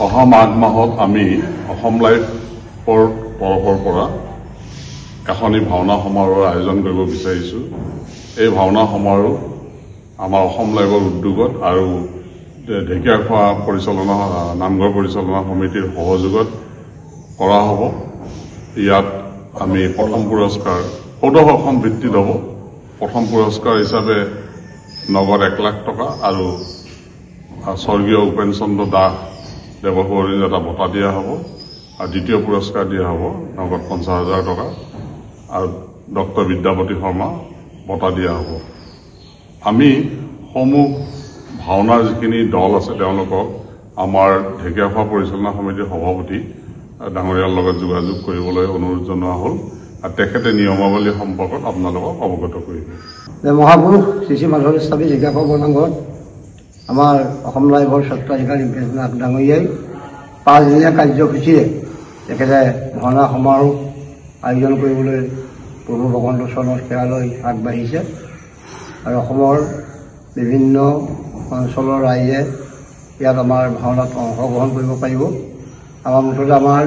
অহা মাঘ মাহত আমি অসম লাইফৰ তৰফৰ পৰা কাহিনী ভাওনা সমাৰোহৰ আয়োজন কৰিব বিচাৰিছোঁ। এই ভাওনা সমাৰোহ আমাৰ অসম লাইফৰ উদ্যোগত আৰু ঢেকীয়াখোৱা পৰিচালনা নামঘৰ পৰিচালনা সমিতিৰ সহযোগত কৰা হ'ব। ইয়াত আমি প্ৰথম পুৰস্কাৰ সৌদভাষণ ভিত্তিত হ'ব। প্ৰথম পুৰস্কাৰ হিচাপে নগদ 1 লাখ টকা আৰু স্বৰ্গীয় উপেন চন্দ্ৰ দাস দেৱসুৱৰীৰ এটা বঁটা দিয়া হ'ব আৰু দ্বিতীয় পুৰস্কাৰ দিয়া হ'ব নগদ 50,000 টকা আৰু ডক্টৰ বিদ্যাপতি শৰ্মা বঁটা দিয়া হ'ব। আমি সমূহ ভাওনাৰ যিখিনি দল আছে তেওঁলোকক আমাৰ ঢেকীয়াখোৱা পৰিচালনা সমিতিৰ সভাপতি ডাঙৰীয়াৰ লগত যোগাযোগ কৰিবলৈ অনুৰোধ জনোৱা হ'ল আৰু তেখেতে নিয়মাৱলী সম্পৰ্কত আপোনালোকক অৱগত কৰিব। মহাপুৰুষ শ্ৰী শ্ৰী মাধৱেশ্বৰী ঢেকীয়াখোৱা বৰনামঘৰত আমাৰ অসম লাইভৰ স্বত্বাধিকাৰী নাথ ডাঙৰীয়াই 5 দিনীয়া কাৰ্যসূচীৰে তেখেতে ভাওনা সমাৰোহ আয়োজন কৰিবলৈ প্ৰভু ভগৱন্তৰ চৰণত সেৱা লৈ আগবাঢ়িছে আৰু অসমৰ বিভিন্ন অঞ্চলৰ ৰাইজে ইয়াত আমাৰ ভাওনাত অংশগ্ৰহণ কৰিব পাৰিব। আমাৰ মুঠতে আমাৰ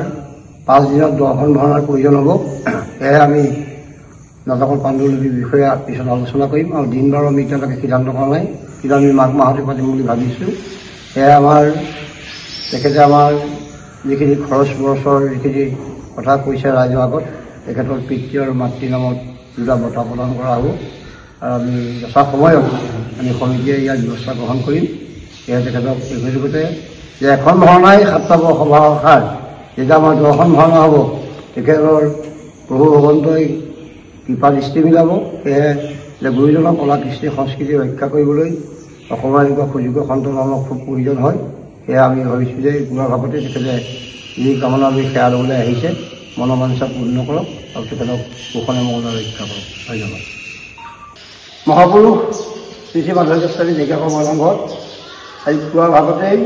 5 দিনত 10খন ভাওনাৰ প্ৰয়োজন হ'ব। সেয়ে আমি নাটকৰ পাণ্ডুলিপিৰ বিষয়ে পিছত আলোচনা কৰিম আৰু দিন বাৰ আমি এতিয়ালৈকে সিদ্ধান্ত কৰা নাই, কিন্তু আমি মাঘ মাহতে পাতিম বুলি ভাবিছোঁ। সেয়ে আমাৰ তেখেতে আমাৰ যিখিনি খৰচ বৰচৰ যিখিনি কথা কৈছে ৰাইজৰ আগত তেখেতৰ পিতৃ আৰু মাতৃ নামত 2টা বঁটা প্ৰদান কৰা হ'ব আৰু আমি যথা সময়ত আমি সমিতিয়ে ইয়াৰ ব্যৱস্থা গ্ৰহণ কৰিম। সেয়ে তেখেতক এই সুযোগতে যে এখন ভাওনাই 7টা সভাৰ সাৰ, যেতিয়া আমাৰ 10খন ভাওনা হ'ব তেখেতৰ প্ৰভু ভগৱন্তই কৃপা দৃষ্টি মিলাব। সেয়ে যে গুৰুজনৰ কলা কৃষ্টি সংস্কৃতি ৰক্ষা কৰিবলৈ অসমৰ এনেকুৱা সুযোগ্য সন্তান আমাক খুব প্ৰয়োজন হয়। সেয়া আমি ভাবিছোঁ যে পুনৰ ভাগতে তেখেতে যি কামনা আমি সেৱা ল'বলৈ আহিছে মনোবাঞ্ছা পূৰ্ণ কৰক আৰু তেখেতক কুশলে মংগলে ৰক্ষা কৰক। ধন্যবাদ। মহাপুৰুষ শ্ৰী শ্ৰী মাধৱেশ্বৰী ঢেকীয়াখোৱা বৰনামঘৰত আজি পুৱাৰ ভাগতেই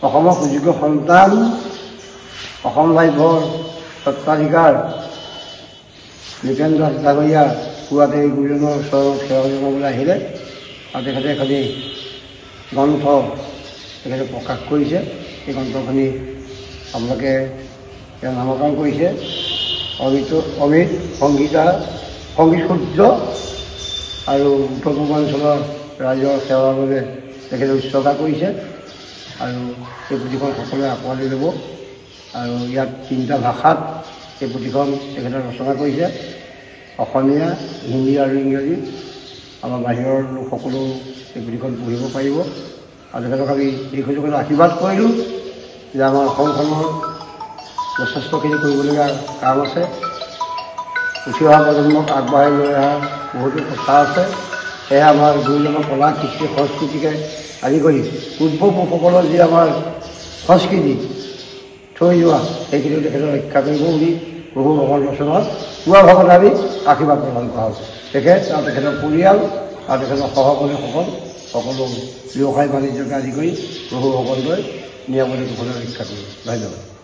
অসমৰ সুযোগ্য সন্তান অসম লাইভৰ স্বত্বাধিকাৰ নৃপেন দাস ডাঙৰীয়া পুৱাতে গুৰুজনৰ ওচৰত সেৱা জনাবলৈ আহিলে আৰু তেখেতে খালি গ্ৰন্থ তেখেতে প্ৰকাশ কৰিছে। এই গ্ৰন্থখিনি আপোনালোকে নামকৰণ কৰিছে অমিত সংগীত সূৰ্য আৰু উত্তৰ পূৰ্বাঞ্চলৰ ৰাইজৰ সেৱাৰ বাবে তেখেতে উৎসৰ্গা কৰিছে আৰু এই পুথিখন সকলোৱে আঁকোৱালি ল'ব আৰু ইয়াত 3টা ভাষাত এই পুথিখন তেখেতে ৰচনা কৰিছে, অসমীয়া, হিন্দী আৰু ইংৰাজী। আমাৰ বাহিৰৰ লোকসকলেও এই পুথিখন পঢ়িব পাৰিব আৰু তেখেতক আমি এই সুযোগত আশীৰ্বাদ কৰিলোঁ যে আমাৰ অসমখনৰ যথেষ্টখিনি কৰিবলগীয়া কাম আছে, উঠি অহা প্ৰজন্মক আগবঢ়াই লৈ অহা বহুতো কথা আছে। সেয়া আমাৰ গুৰুজনৰ কলা কৃষ্টি সংস্কৃতিকে আদি কৰি পূৰ্বপুৰুষসকলৰ যি আমাৰ সংস্কৃতি থৈ যোৱা সেইখিনি তেখেতে ৰক্ষা কৰিব বুলি প্ৰভু ভগৱন্তৰ চৰণত পুৱা ভাগত আমি আশীৰ্বাদ প্ৰদান কৰা হ'ল। তেখেত আৰু তেখেতৰ পৰিয়াল আৰু তেখেতৰ সহকৰ্মীসকল সকলো ব্যৱসায় বাণিজ্যকে আদি কৰি প্ৰভু ভগৱন্তই নিয়মতে কুশলে ৰক্ষা কৰিব। ধন্যবাদ।